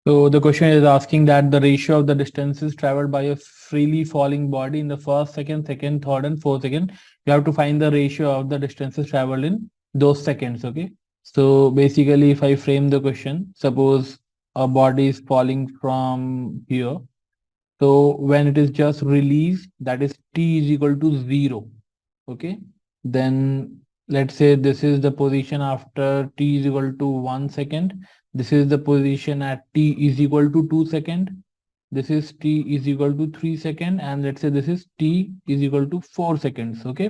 So the question is asking that the ratio of the distances traveled by a freely falling body in the first second, second, third, and fourth second. You have to find the ratio of the distances traveled in those seconds. Okay. So basically, if I frame the question, suppose a body is falling from here. So when it is just released, that is t is equal to 0. Okay. Then let's say this is the position after t is equal to 1 second. This is the position at t is equal to 2 second. This is t is equal to 3 second, and let's say this is t is equal to 4 seconds. Okay.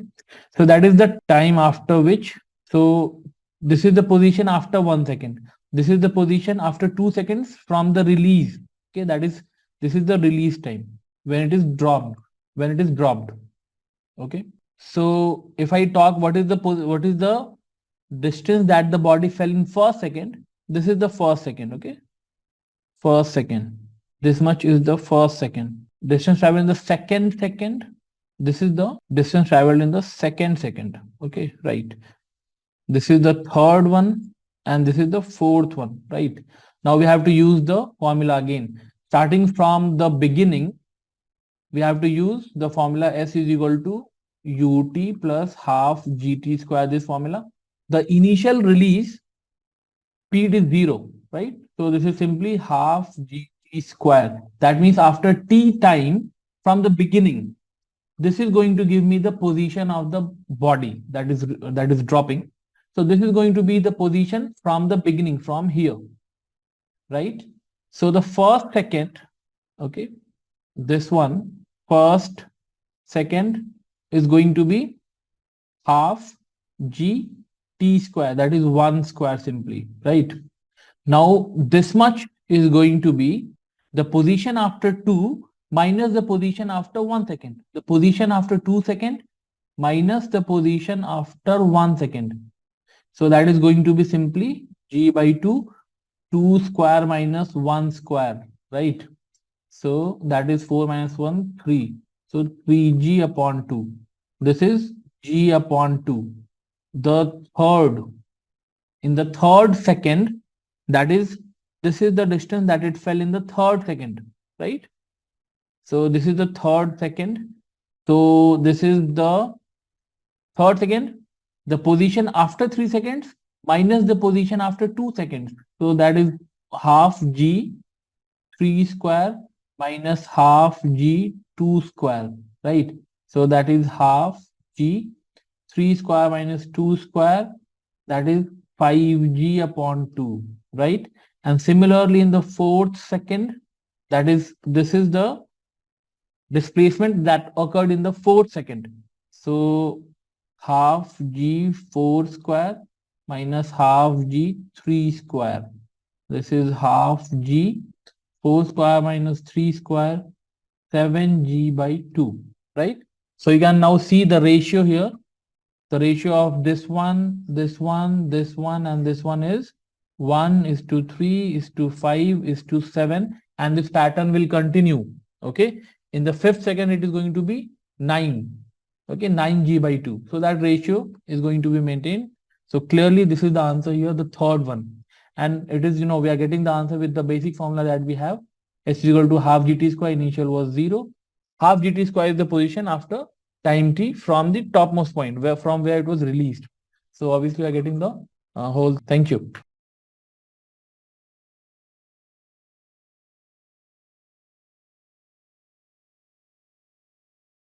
So that is the time after which, so this is the position after 1 second. This is the position after 2 seconds from the release. Okay. That is, this is the release time when it is dropped, Okay. So if I talk, what is the distance that the body fell in first second? This is the first second. Okay. First second. This much is the first second. Distance traveled in the second second. This is the distance traveled in the second second. Okay. Right. This is the third one, and this is the fourth one. Right. Now we have to use the formula again. Starting from the beginning, we have to use the formula S is equal to ut plus half gt square, this formula. The initial release speed is 0, right? So this is simply half gt square. That means after t time from the beginning, this is going to give me the position of the body that is dropping. So this is going to be the position from the beginning, from here, right? So the first second, okay, this one, first second is going to be half g t square, that is 1 square simply, right? Now this much is going to be the position after 2 minus the position after 1 second. The position after 2 second minus the position after 1 second. So that is going to be simply g by 2, 2 square minus 1 square, right? So that is 4 minus 1, 3. So 3g upon 2. This is g upon 2. The third, in the third second, that is, this is the distance that it fell in the third second, right? So this is the third second. So this is the third second, the position after 3 seconds minus the position after 2 seconds. So that is half g 3 square minus half g 2 square, right? So that is half g 3 square minus 2 square, that is 5g upon 2, right? And similarly in the fourth second, that is, this is the displacement that occurred in the fourth second. So half g 4 square minus half g 3 square. This is half g 4 square minus 3 square, 7g by 2, right? So you can now see the ratio here. The ratio of this one, this one, this one, and this one is 1 is to 3 is to 5 is to 7, and this pattern will continue. Okay. In the fifth second, it is going to be 9. Okay, 9g by 2. So that ratio is going to be maintained. So clearly, this is the answer here, the third one. And it is, we are getting the answer with the basic formula that we have. S is equal to half gt square, initial was 0. Half gt square is the position after time t from the topmost point, from where it was released. So obviously, we are getting the whole. Thank you.